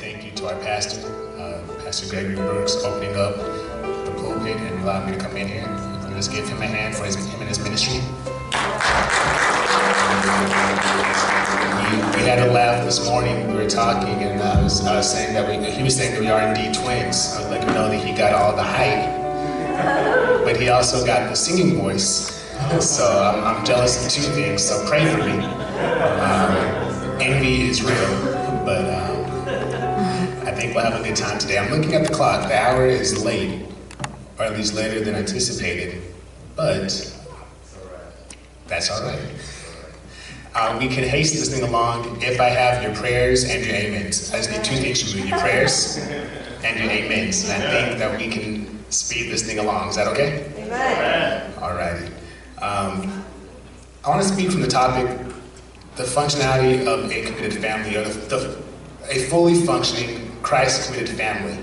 thank you to our pastor, Pastor Gregory Burks, opening up the pulpit and allowing me to come in here. Let's give him a hand for him and his ministry. We had a laugh this morning. We were talking, and I was saying that he was saying that we are indeed twins. I was letting him know that he got all the height, but he also got the singing voice. So I'm jealous of two things. So pray for me. Envy is real, but I think we'll have a good time today. I'm looking at the clock. The hour is late, or at least later than anticipated, but that's all right. We can hasten this thing along if I have your prayers and your amens. I just need two things from you, your prayers and your amens. And I think that we can speed this thing along. Is that okay? Amen. All righty. I want to speak from the topic, the functionality of a committed family, or a fully functioning, Christ-committed family.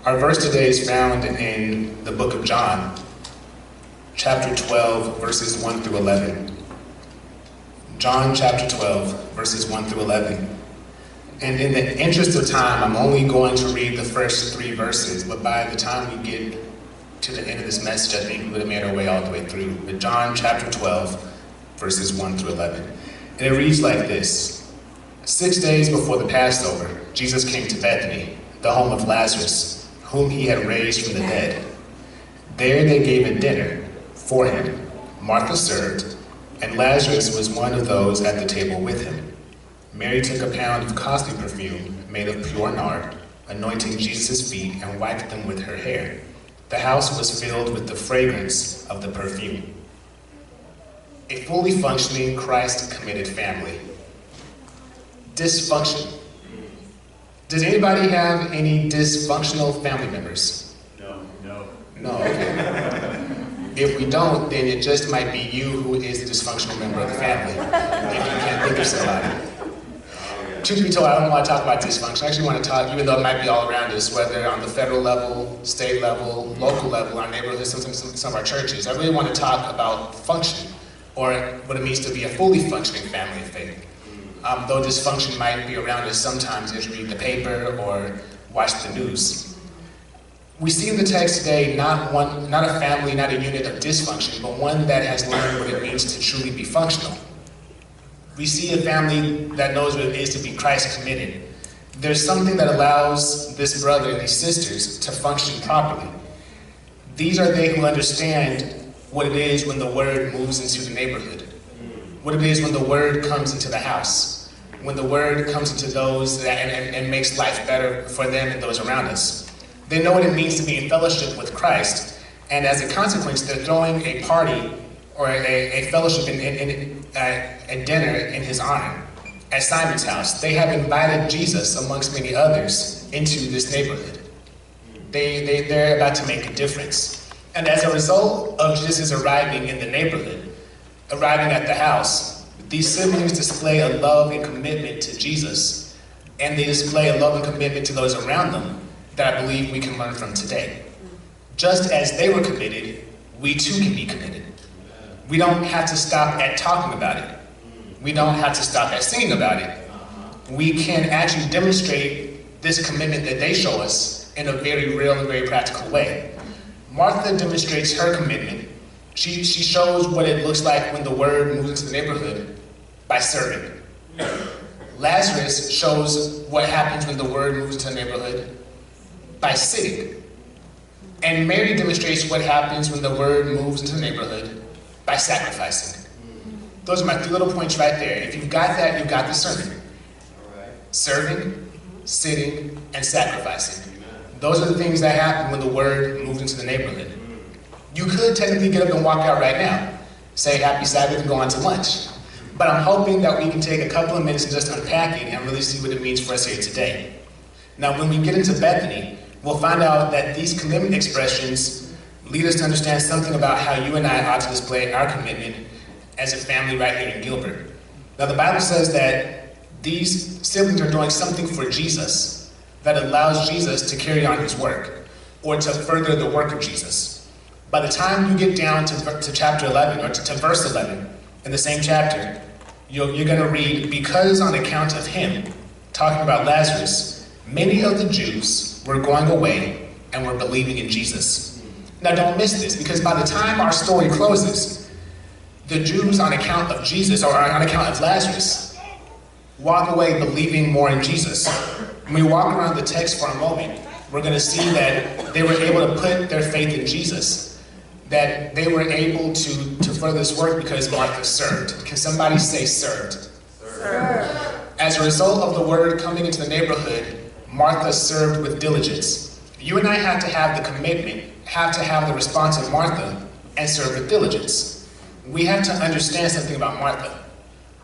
Our verse today is found in the book of John, chapter 12, verses 1 through 11. John chapter 12, verses 1 through 11. And in the interest of time, I'm only going to read the first three verses, but by the time we get to the end of this message, I think we would have made our way all the way through. But John chapter 12, verses 1 through 11. And it reads like this. 6 days before the Passover, Jesus came to Bethany, the home of Lazarus, whom he had raised from the dead. There they gave a dinner for him. Martha served, and Lazarus was one of those at the table with him. Mary took a pound of costly perfume made of pure nard, anointing Jesus' feet and wiped them with her hair. The house was filled with the fragrance of the perfume. A fully functioning, Christ-committed family. Dysfunction. Does anybody have any dysfunctional family members? No, okay. If we don't, then it just might be you who is the dysfunctional member of the family, if you can't think of somebody. Truth be told, I don't want to talk about dysfunction. I actually want to talk, even though it might be all around us, whether on the federal level, state level, local level, our neighborhoods, some of our churches. I really want to talk about function, or what it means to be a fully functioning family of faith. Though dysfunction might be around us sometimes as we read the paper or watch the news. We see in the text today not a family, not a unit of dysfunction, but one that has learned what it means to truly be functional. We see a family that knows what it is to be Christ-committed. There's something that allows this brother and these sisters to function properly. These are they who understand what it is when the word moves into the neighborhood, what it is when the word comes into the house, when the word comes into those and makes life better for them and those around us. They know what it means to be in fellowship with Christ, and as a consequence, they're throwing a party or a fellowship a dinner in his honor at Simon's house. They have invited Jesus, amongst many others, into this neighborhood. They're about to make a difference. And as a result of Jesus arriving in the neighborhood, arriving at the house, these siblings display a love and commitment to Jesus, and they display a love and commitment to those around them that I believe we can learn from today. Just as they were committed, we too can be committed. We don't have to stop at talking about it. We don't have to stop at singing about it. We can actually demonstrate this commitment that they show us in a very real and very practical way. Martha demonstrates her commitment. She shows what it looks like when the word moves into the neighborhood by serving. Lazarus shows what happens when the word moves into the neighborhood by sitting. And Mary demonstrates what happens when the word moves into the neighborhood by sacrificing. Those are my three little points right there. If you've got that, you've got the sermon. Serving, sitting, and sacrificing. Those are the things that happen when the word moves into the neighborhood. You could technically get up and walk out right now, say happy Sabbath and go on to lunch. But I'm hoping that we can take a couple of minutes and just unpack it and really see what it means for us here today. Now, when we get into Bethany, we'll find out that these commitment expressions lead us to understand something about how you and I ought to display our commitment as a family right here in Gilbert. Now, the Bible says that these siblings are doing something for Jesus that allows Jesus to carry on his work, or to further the work of Jesus. By the time you get down to chapter 11, or to verse 11, in the same chapter, you're going to read, because on account of him, talking about Lazarus, Many of the Jews were going away and were believing in Jesus. Now don't miss this, because by the time our story closes, the Jews on account of Jesus, or on account of Lazarus, walk away believing more in Jesus. When we walk around the text for a moment, we're going to see that they were able to put their faith in Jesus, that they were able to further this work because Martha served. Can somebody say served? Served. As a result of the word coming into the neighborhood, Martha served with diligence. You and I have to have the commitment, have to have the response of Martha, and serve with diligence. We have to understand something about Martha.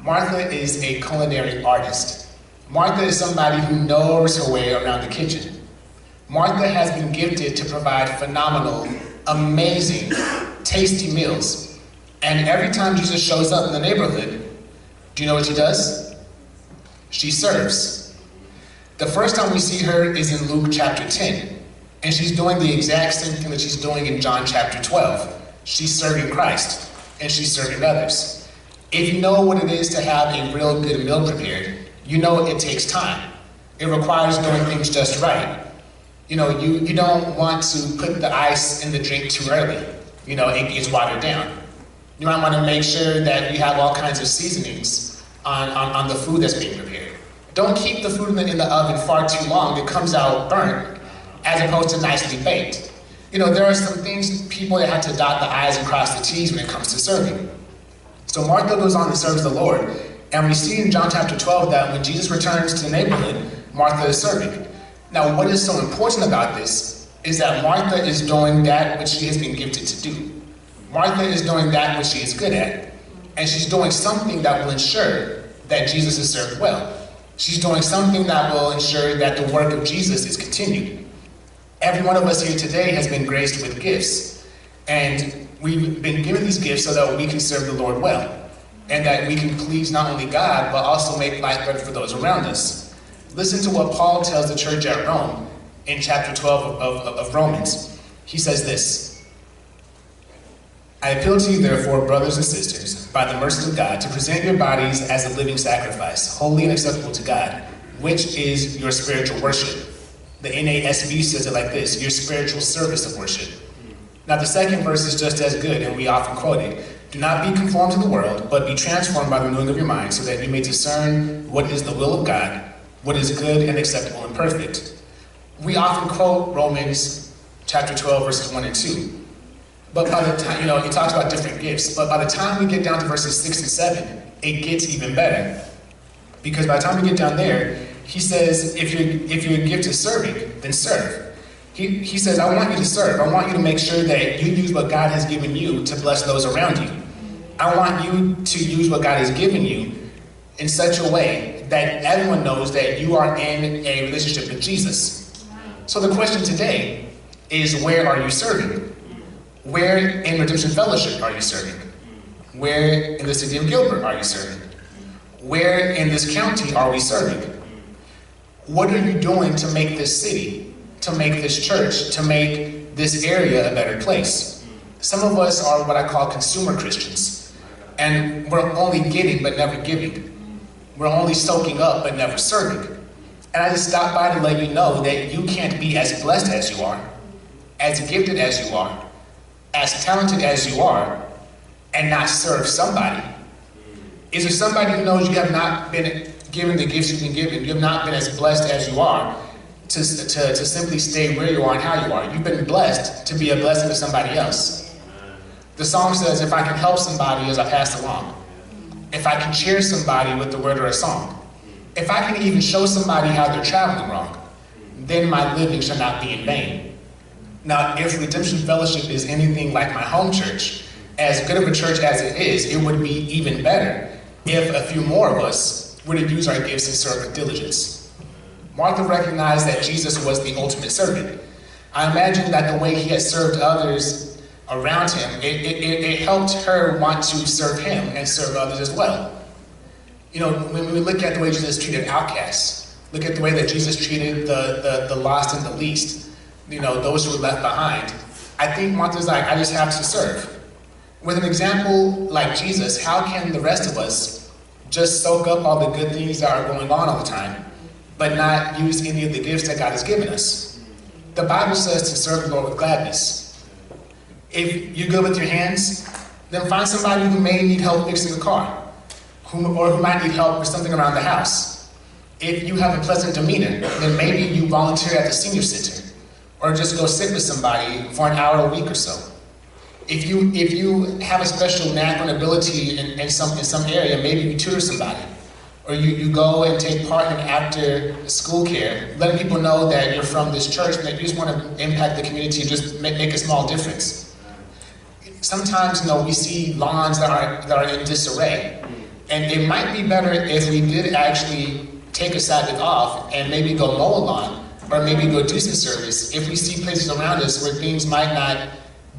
Martha is a culinary artist. Martha is somebody who knows her way around the kitchen. Martha has been gifted to provide phenomenal, amazing, tasty meals. And every time Jesus shows up in the neighborhood, do you know what she does? She serves. The first time we see her is in Luke chapter 10. And she's doing the exact same thing that she's doing in John chapter 12. She's serving Christ, and she's serving others. If you know what it is to have a real good meal prepared, you know it takes time. It requires doing things just right. You know, you don't want to put the ice in the drink too early. You know, it gets watered down. You might want to make sure that you have all kinds of seasonings on the food that's being prepared. Don't keep the food in the oven far too long. It comes out burnt as opposed to nicely baked. You know, there are some things, people that have to dot the I's and cross the T's when it comes to serving. So Martha goes on and serves the Lord. And we see in John chapter 12 that when Jesus returns to the neighborhood, Martha is serving. Now, what is so important about this is that Martha is doing that which she has been gifted to do. Martha is doing that which she is good at. And she's doing something that will ensure that Jesus is served well. She's doing something that will ensure that the work of Jesus is continued. Every one of us here today has been graced with gifts. And we've been given these gifts so that we can serve the Lord well. And that we can please not only God, but also make life better for those around us. Listen to what Paul tells the church at Rome in chapter 12 of Romans. He says this: I appeal to you, therefore, brothers and sisters, by the mercies of God, to present your bodies as a living sacrifice, holy and acceptable to God, which is your spiritual worship. The NASB says it like this: your spiritual service of worship. Now the second verse is just as good, and we often quote it. Do not be conformed to the world, but be transformed by the renewing of your mind, so that you may discern what is the will of God, what is good and acceptable and perfect. We often quote Romans chapter 12, verses 1 and 2. But by the time, it talks about different gifts, but by the time we get down to verses 6 and 7, it gets even better. Because by the time we get down there, he says, if you're gifted serving, then serve. He says, I want you to serve. I want you to make sure that you use what God has given you to bless those around you. I want you to use what God has given you in such a way that everyone knows that you are in a relationship with Jesus. So the question today is, where are you serving? Where in Redemption Fellowship are you serving? Where in the city of Gilbert are you serving? Where in this county are we serving? What are you doing to make this city, to make this church, to make this area a better place? Some of us are what I call consumer Christians. And we're only getting but never giving. We're only soaking up but never serving. And I just stopped by to let you know that you can't be as blessed as you are, as gifted as you are, as talented as you are, and not serve somebody. Is there somebody who knows you have not been given the gifts you've been given? You have not been as blessed as you are to simply stay where you are and how you are. You've been blessed to be a blessing to somebody else. The song says, if I can help somebody as I pass along, if I can cheer somebody with the word or a song, if I can even show somebody how they're traveling wrong, then my living shall not be in vain. Now, if Redemption Fellowship is anything like my home church, as good of a church as it is, it would be even better if a few more of us were to use our gifts and serve with diligence. Martha recognized that Jesus was the ultimate servant. I imagine that the way he had served others around him, it helped her want to serve him and serve others as well. When we look at the way Jesus treated outcasts, look at the way that Jesus treated the lost and the least, those who were left behind, I think Martha's like, I just have to serve. With an example like Jesus, how can the rest of us just soak up all the good things that are going on all the time, but not use any of the gifts that God has given us. The Bible says to serve the Lord with gladness. If you're good with your hands, then find somebody who may need help fixing a car, or who might need help with something around the house. If you have a pleasant demeanor, then maybe you volunteer at the senior center, or just go sit with somebody for an hour a week or so. If you have a special knack or ability in some area, maybe you tutor somebody, or you go and take part in after school care, letting people know that you're from this church and that you just want to impact the community and just make a small difference. Sometimes, we see lawns that are in disarray, and it might be better if we did actually take a Sabbath off and maybe go mow a lawn, or maybe go do some service if we see places around us where things might not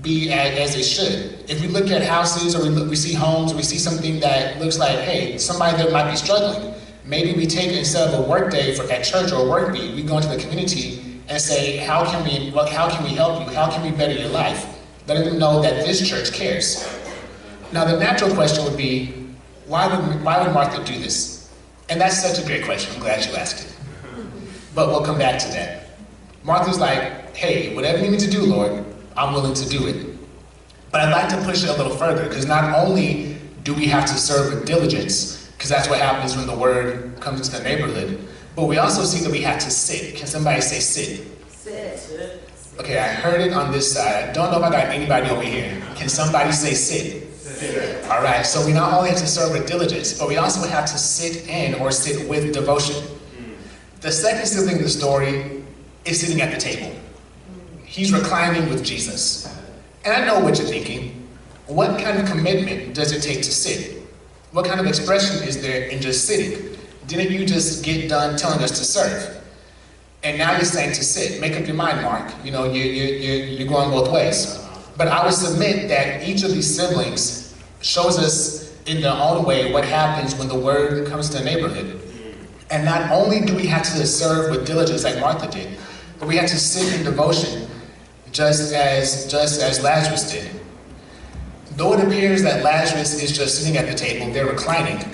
be as they should. If we look at houses, or we see homes, or we see something that looks like, hey, somebody that might be struggling, maybe we take it instead of a work day at church or a work week, we go into the community and say, how can we help you? How can we better your life? Letting them know that this church cares. Now, the natural question would be, why would Martha do this? And that's such a great question. I'm glad you asked it. But we'll come back to that. Martha's like, hey, whatever you need to do, Lord, I'm willing to do it. But I'd like to push it a little further, because not only do we have to serve with diligence, because that's what happens when the word comes into the neighborhood, but we also see that we have to sit. Can somebody say sit? Sit. Okay, I heard it on this side. I don't know if I got anybody over here. Can somebody say sit? Sit. All right, so we not only have to serve with diligence, but we also have to sit in or sit with devotion. The second sibling in the story is sitting at the table. He's reclining with Jesus. And I know what you're thinking. What kind of commitment does it take to sit? What kind of expression is there in just sitting? Didn't you just get done telling us to serve? And now you're saying to sit. Make up your mind, Mark. You're going both ways. But I would submit that each of these siblings shows us in their own way what happens when the word comes to the neighborhood. And not only do we have to serve with diligence like Martha did, but we have to sit in devotion just as Lazarus did. Though it appears that Lazarus is just sitting at the table, they're reclining,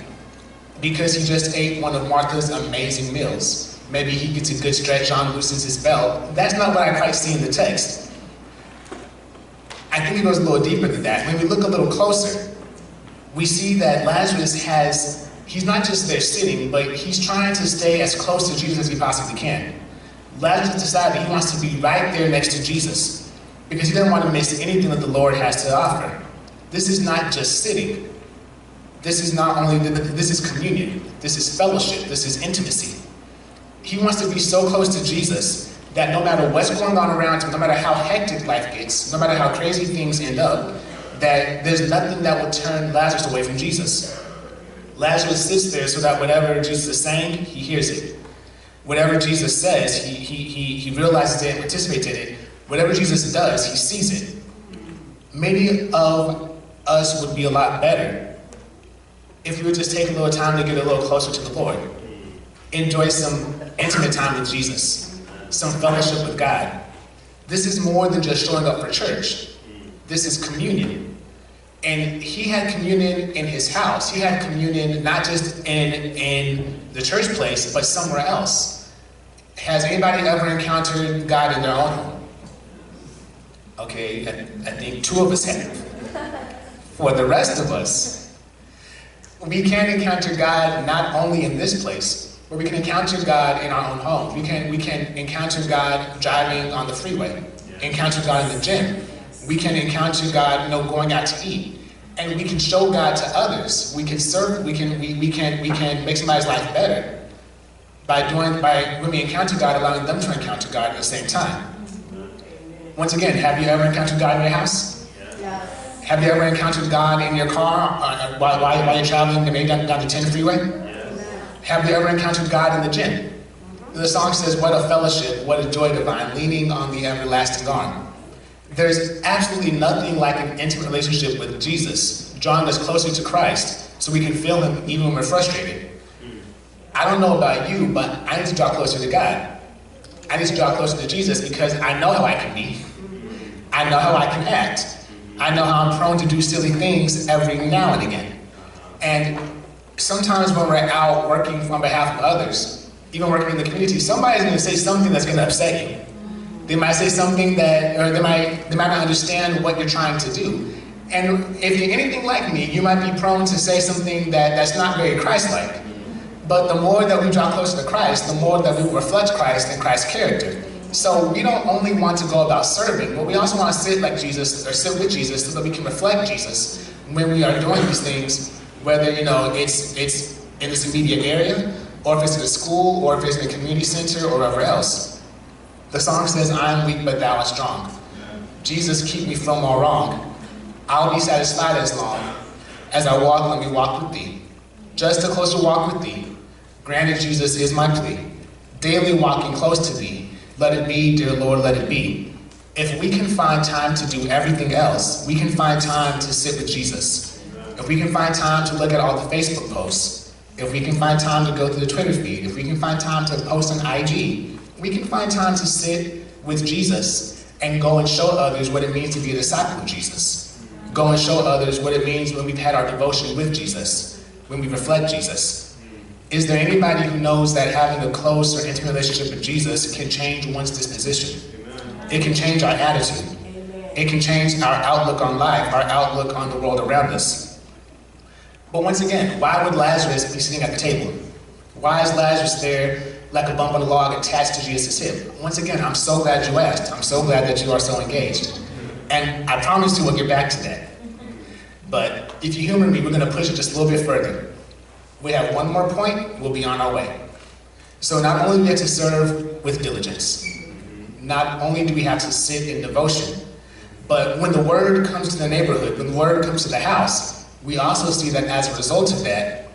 because he just ate one of Martha's amazing meals. Maybe he gets a good stretch on, loosens his belt. That's not what I quite see in the text. I think it goes a little deeper than that. When we look a little closer, we see that Lazarus he's not just there sitting, but he's trying to stay as close to Jesus as he possibly can. Lazarus decided he wants to be right there next to Jesus, because he doesn't want to miss anything that the Lord has to offer. This is not just sitting. This is communion. This is fellowship. This is intimacy. He wants to be so close to Jesus that no matter what's going on around him, no matter how hectic life gets, no matter how crazy things end up, that there's nothing that will turn Lazarus away from Jesus. Lazarus sits there so that whatever Jesus is saying, he hears it. Whatever Jesus says, he realizes it, participates in it. Whatever Jesus does, he sees it. Many of us would be a lot better if we would just take a little time to get a little closer to the Lord. Enjoy some intimate time with Jesus, some fellowship with God. This is more than just showing up for church. This is communion. And he had communion in his house. He had communion not just in the church place, but somewhere else. Has anybody ever encountered God in their own home? Okay, I think two of us have. For the rest of us, we can encounter God not only in this place, but we can encounter God in our own home. We can encounter God driving on the freeway, encounter God in the gym. We can encounter God, going out to eat. And we can show God to others. We can serve, we can make somebody's life better when we encounter God, allowing them to encounter God at the same time. Once again, have you ever encountered God in your house? Yes. Have you ever encountered God in your car while you're traveling maybe down the 10 freeway? Yes. Have you ever encountered God in the gym? The song says, what a fellowship, what a joy divine, leaning on the everlasting arm. There's absolutely nothing like an intimate relationship with Jesus, drawing us closer to Christ so we can feel him even when we're frustrated. I don't know about you, but I need to draw closer to God. I need to draw closer to Jesus because I know how I can be. I know how I can act. I know how I'm prone to do silly things every now and again. And sometimes when we're out working on behalf of others, even working in the community, somebody's going to say something that's going to upset you. They might say something that, or they might not understand what you're trying to do. And if you're anything like me, you might be prone to say something that's not very Christ-like. But the more that we draw closer to Christ, the more that we reflect Christ and Christ's character. So we don't only want to go about serving, but we also want to sit like Jesus, or sit with Jesus, so that we can reflect Jesus when we are doing these things, whether it's in this immediate area, or if it's at a school, or if it's in a community center, or wherever else. The song says, "I am weak, but thou art strong. Jesus, keep me from all wrong. I'll be satisfied as long as I walk, let me walk with thee. Just a closer walk with thee. Granted, Jesus is my plea. Daily walking close to thee. Let it be, dear Lord, let it be." If we can find time to do everything else, we can find time to sit with Jesus. If we can find time to look at all the Facebook posts, if we can find time to go through the Twitter feed, if we can find time to post on IG, we can find time to sit with Jesus and go and show others what it means to be a disciple of Jesus. Go and show others what it means when we've had our devotion with Jesus, when we reflect Jesus. Is there anybody who knows that having a close or intimate relationship with Jesus can change one's disposition? It can change our attitude. It can change our outlook on life, our outlook on the world around us. But once again, why would Lazarus be sitting at the table? Why is Lazarus there like a bump on a log attached to Jesus' hip? Once again, I'm so glad you asked. I'm so glad that you are so engaged. And I promise you we'll get back to that. But if you humor me, we're going to push it just a little bit further. We have one more point, we'll be on our way. So not only do we have to serve with diligence, not only do we have to sit in devotion, but when the word comes to the neighborhood, when the word comes to the house, we also see that as a result of that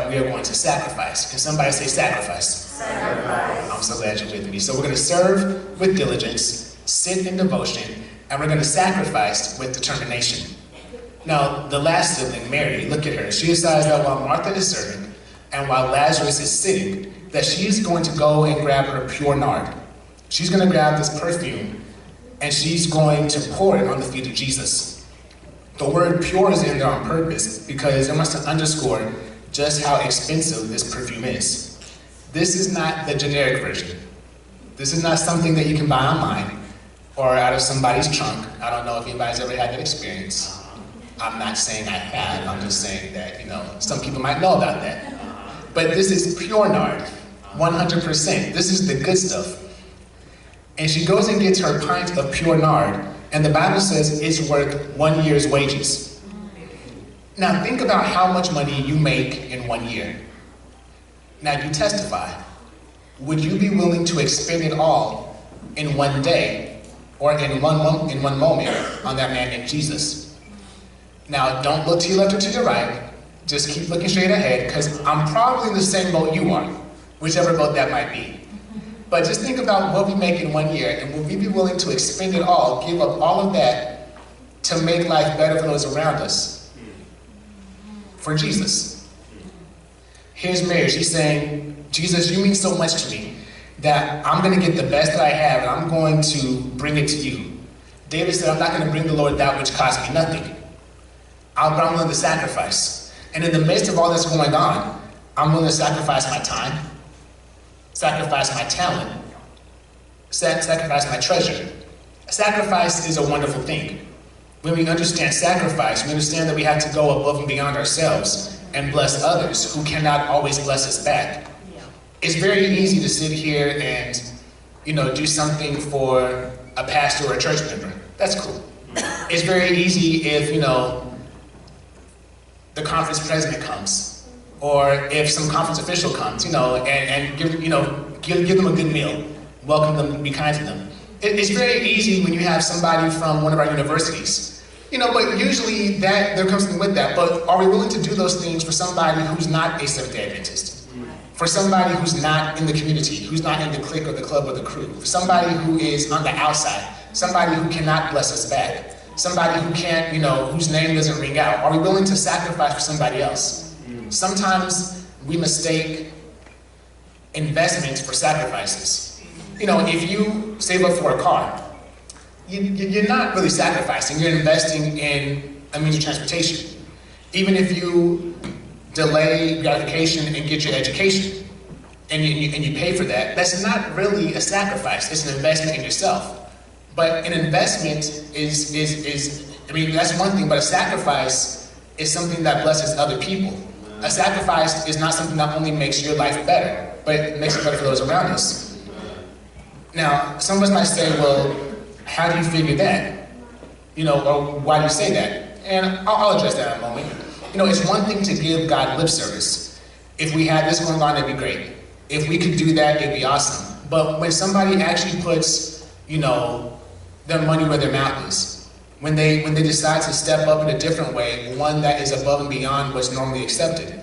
we are going to sacrifice. Can somebody say sacrifice? Sacrifice. I'm so glad you're with me. So we're going to serve with diligence, sit in devotion, and we're going to sacrifice with determination. Now, the last sibling, Mary, look at her. She decides that while Martha is serving, and while Lazarus is sitting, that she is going to go and grab her pure nard. She's going to grab this perfume, and she's going to pour it on the feet of Jesus. The word pure is in there on purpose, because it wants to underscore just how expensive this perfume is. This is not the generic version. This is not something that you can buy online, or out of somebody's trunk. I don't know if anybody's ever had that experience. I'm not saying I have, I'm just saying that, some people might know about that. But this is pure nard, 100%. This is the good stuff. And she goes and gets her pint of pure nard, and the Bible says it's worth 1 year's wages. Now think about how much money you make in 1 year. Now you testify. Would you be willing to expend it all in one day, or in one moment on that man named Jesus? Now, don't look to your left or to your right. Just keep looking straight ahead, because I'm probably in the same boat you are, whichever boat that might be. But just think about what we make in 1 year, and would we be willing to expend it all, give up all of that, to make life better for those around us? For Jesus. Here's Mary. She's saying, Jesus, you mean so much to me that I'm going to get the best that I have, and I'm going to bring it to you. David said, I'm not going to bring the Lord that which cost me nothing. I'm willing to sacrifice. And in the midst of all this going on, I'm willing to sacrifice my time, sacrifice my talent, sacrifice my treasure. Sacrifice is a wonderful thing. When we understand sacrifice, we understand that we have to go above and beyond ourselves and bless others who cannot always bless us back. It's very easy to sit here and, do something for a pastor or a church member. That's cool. It's very easy if, the conference president comes, or if some conference official comes, and give them a good meal, welcome them, be kind to them. It's very easy when you have somebody from one of our universities, but usually there comes something with that. But are we willing to do those things for somebody who's not a Seventh-day Adventist? For somebody who's not in the community, who's not in the clique or the club or the crew? For somebody who is on the outside, somebody who cannot bless us back? Somebody who can't, whose name doesn't ring out. Are we willing to sacrifice for somebody else? Sometimes we mistake investments for sacrifices. If you save up for a car, you're not really sacrificing. You're investing in a means of transportation. Even if you delay gratification and get your education, and you pay for that, that's not really a sacrifice. It's an investment in yourself. But an investment that's one thing, but a sacrifice is something that blesses other people. A sacrifice is not something that only makes your life better, but it makes it better for those around us. Now, some of us might say, well, how do you figure that? Or why do you say that? And I'll address that in a moment. It's one thing to give God lip service. If we had this going on, it'd be great. If we could do that, it'd be awesome. But when somebody actually puts, their money where their mouth is, when they decide to step up in a different way, one that is above and beyond what's normally accepted.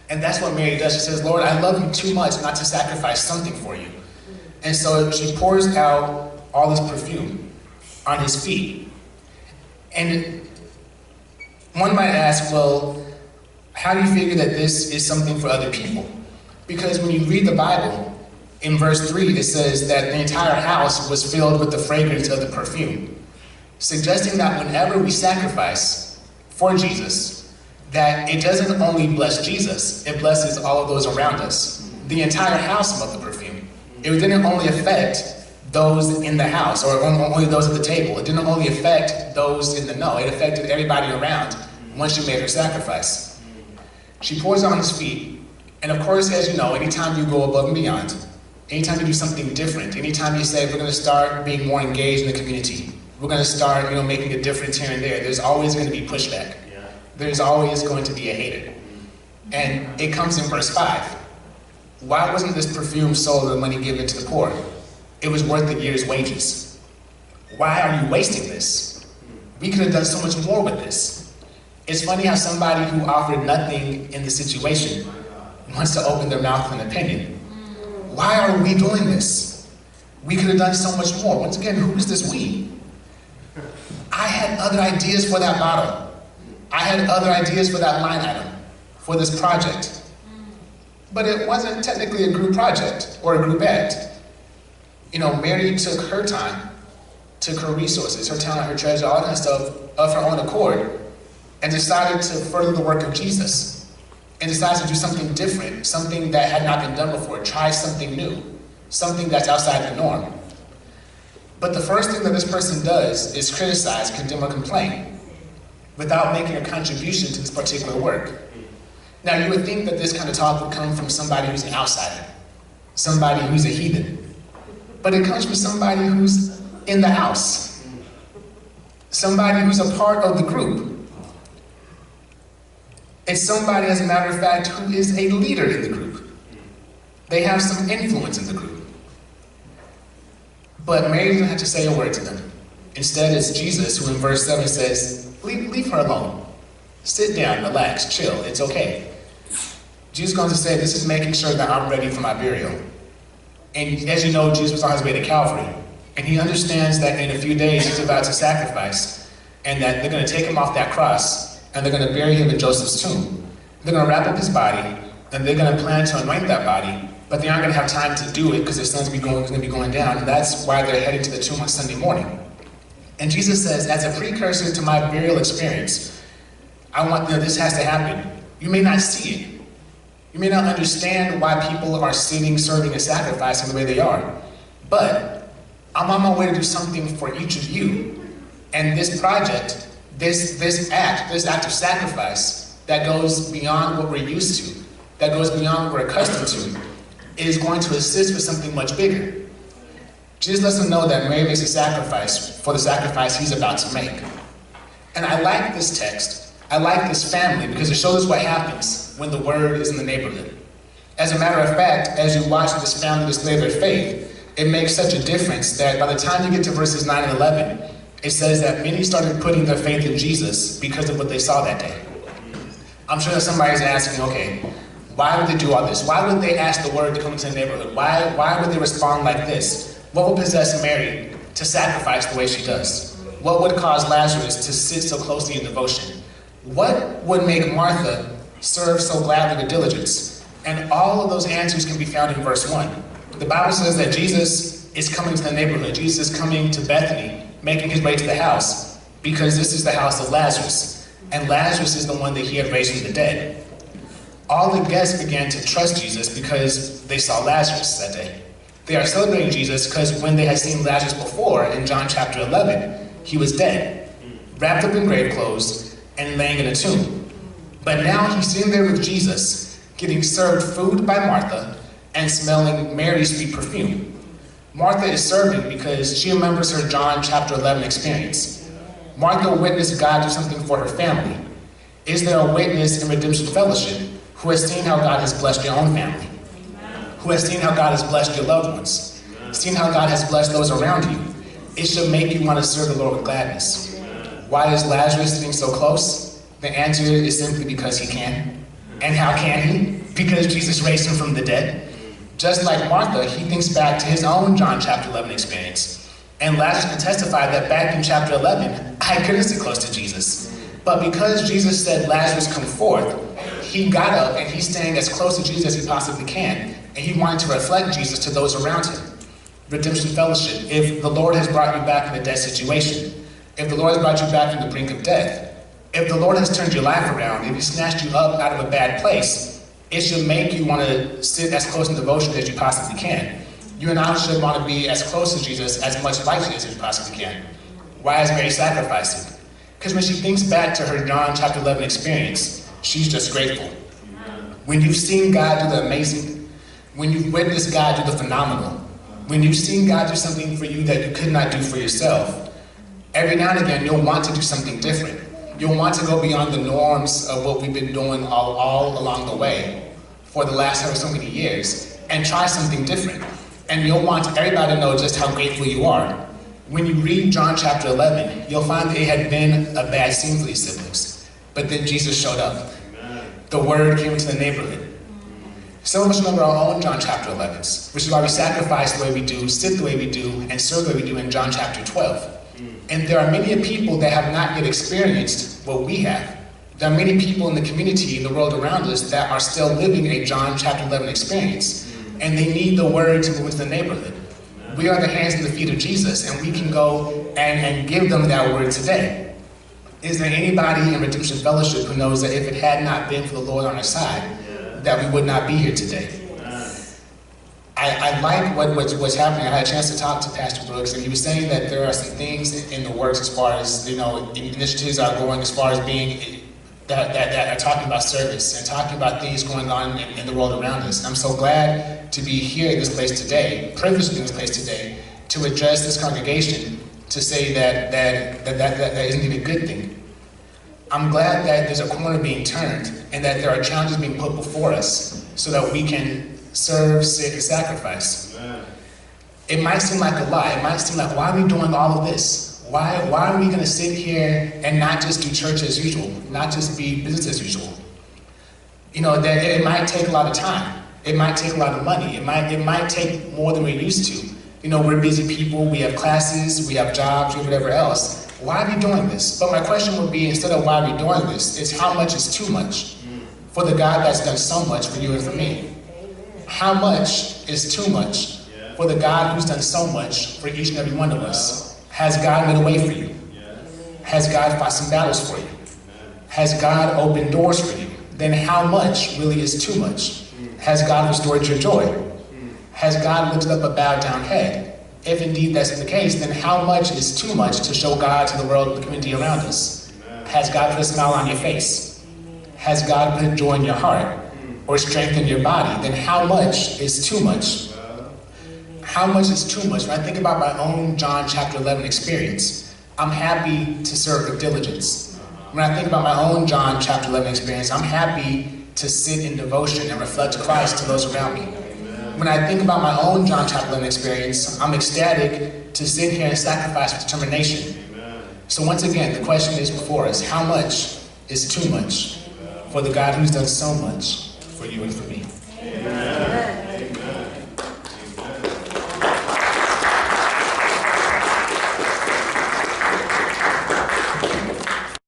And that's what Mary does. She says, Lord, I love you too much not to sacrifice something for you. And so she pours out all this perfume on his feet. And one might ask, well, how do you figure that this is something for other people? Because when you read the Bible, in verse 3, it says that the entire house was filled with the fragrance of the perfume, suggesting that whenever we sacrifice for Jesus, that it doesn't only bless Jesus, it blesses all of those around us. The entire house smelled the perfume. It didn't only affect those in the house or only those at the table. It didn't only affect those in the know. It affected everybody around once she made her sacrifice. She pours it on his feet. And of course, as you know, anytime you go above and beyond, anytime you do something different, anytime you say, we're going to start being more engaged in the community, we're going to start, making a difference here and there, there's always going to be pushback. Yeah. There's always going to be a hater. And it comes in verse 5. Why wasn't this perfume sold and the money given to the poor? It was worth a year's wages. Why are you wasting this? We could have done so much more with this. It's funny how somebody who offered nothing in the situation wants to open their mouth with an opinion. Why are we doing this? We could have done so much more. Once again, who is this we? I had other ideas for that bottle. I had other ideas for that line item, for this project. But it wasn't technically a group project or a group act. Mary took her time, took her resources, her talent, her treasure, all that kind of stuff of her own accord, and decided to further the work of Jesus, and decided to do something different, something that had not been done before, try something new, something that's outside the norm. But the first thing that this person does is criticize, condemn, or complain without making a contribution to this particular work. Now, you would think that this kind of talk would come from somebody who's an outsider, somebody who's a heathen. But it comes from somebody who's in the house, somebody who's a part of the group. It's somebody, as a matter of fact, who is a leader in the group. They have some influence in the group. But Mary doesn't have to say a word to them. Instead, it's Jesus who in verse 7 says, leave her alone. Sit down, relax, chill, it's okay. Jesus goes to say, this is making sure that I'm ready for my burial. And as you know, Jesus was on his way to Calvary. And he understands that in a few days he's about to sacrifice, and that they're going to take him off that cross, and they're going to bury him in Joseph's tomb. They're going to wrap up his body, and they're going to plan to anoint that body, but they aren't going to have time to do it because their son's going to be going down, and that's why they're heading to the tomb on Sunday morning. And Jesus says, as a precursor to my burial experience, I want this has to happen. You may not see it. You may not understand why people are sitting, serving, and sacrificing the way they are. But I'm on my way to do something for each of you. And this project, this act of sacrifice that goes beyond what we're used to, that goes beyond what we're accustomed to, is going to assist with something much bigger. Jesus lets them know that Mary makes a sacrifice for the sacrifice he's about to make. And I like this text. I like this family because it shows us what happens when the word is in the neighborhood. As a matter of fact, as you watch this family display their faith, it makes such a difference that by the time you get to verses 9 and 11, it says that many started putting their faith in Jesus because of what they saw that day. I'm sure that somebody's asking, okay, why would they do all this? Why would they ask the word to come into the neighborhood? Why would they respond like this? What would possess Mary to sacrifice the way she does? What would cause Lazarus to sit so closely in devotion? What would make Martha serve so gladly with diligence? And all of those answers can be found in verse 1. The Bible says that Jesus is coming to the neighborhood. Jesus is coming to Bethany, making his way to the house, because this is the house of Lazarus. And Lazarus is the one that he had raised from the dead. All the guests began to trust Jesus because they saw Lazarus that day. They are celebrating Jesus because when they had seen Lazarus before, in John chapter 11, he was dead, wrapped up in grave clothes, and laying in a tomb. But now he's sitting there with Jesus, getting served food by Martha and smelling Mary's sweet perfume. Martha is serving because she remembers her John chapter 11 experience. Martha witnessed God do something for her family. Is there a witness in Redemption Fellowship who has seen how God has blessed your own family? Who has seen how God has blessed your loved ones? Seen how God has blessed those around you? It should make you want to serve the Lord with gladness. Why is Lazarus sitting so close? The answer is simply because he can. And how can he? Because Jesus raised him from the dead. Just like Martha, he thinks back to his own John chapter 11 experience. And Lazarus can testify that back in chapter 11, I couldn't sit close to Jesus. But because Jesus said, Lazarus, come forth, he got up and he's staying as close to Jesus as he possibly can. And he wanted to reflect Jesus to those around him. Redemption Fellowship, if the Lord has brought you back in a dead situation, if the Lord has brought you back from the brink of death, if the Lord has turned your life around, if he snatched you up out of a bad place, it should make you want to sit as close in devotion as you possibly can. You and I should want to be as close to Jesus, as much like Jesus as you possibly can. Why is Mary sacrificing? Because when she thinks back to her John chapter 11 experience, she's just grateful. When you've seen God do the amazing, when you've witnessed God do the phenomenal, when you've seen God do something for you that you could not do for yourself, every now and again you'll want to do something different. You'll want to go beyond the norms of what we've been doing all along the way for the last so many years and try something different. And you'll want everybody to know just how grateful you are. When you read John chapter 11, you'll find that it had been a bad scene for these siblings. But then Jesus showed up. The word came into the neighborhood. Some of us remember our own John chapter 11s, which is why we sacrifice the way we do, sit the way we do, and serve the way we do in John chapter 12. And there are many people that have not yet experienced what we have. There are many people in the community, in the world around us, that are still living a John chapter 11 experience. And they need the word to move into the neighborhood. We are the hands and the feet of Jesus, and we can go and give them that word today. Is there anybody in Redemption Fellowship who knows that if it had not been for the Lord on our side, that we would not be here today? I like what's happening. I had a chance to talk to Pastor Brooks, and he was saying that there are some things in the works as far as, initiatives are going as far as being that are talking about service and talking about things going on in the world around us. I'm so glad to be here in this place today, privileged to be in this place today, to address this congregation, to say that isn't even a good thing. I'm glad that there's a corner being turned and that there are challenges being put before us so that we can serve, sit, and sacrifice. It might seem like a lie. It might seem like, why are we doing all of this? Why are we going to sit here and not just do church as usual, not just be business as usual? That it might take a lot of time. It might take a lot of money. It might take more than we're used to. We're busy people. We have classes. We have jobs. We have whatever else. Why are we doing this? But my question would be, instead of why are we doing this, is how much is too much for the God that's done so much for you and for me? How much is too much for the God who's done so much for each and every one of us? Has God made a way for you? Has God fought some battles for you? Has God opened doors for you? Then how much really is too much? Has God restored your joy? Has God lifted up a bowed down head? If indeed that's the case, then how much is too much to show God to the world, the community around us? Has God put a smile on your face? Has God put joy in your heart? Or strength in your body? Then how much is too much? How much is too much? When I think about my own John chapter 11 experience, I'm happy to serve with diligence. When I think about my own John chapter 11 experience, I'm happy to sit in devotion and reflect Christ to those around me. When I think about my own John chapter 11 experience, I'm ecstatic to sit here and sacrifice with determination. So once again, the question is before us, how much is too much for the God who's done so much for you and for me? Amen.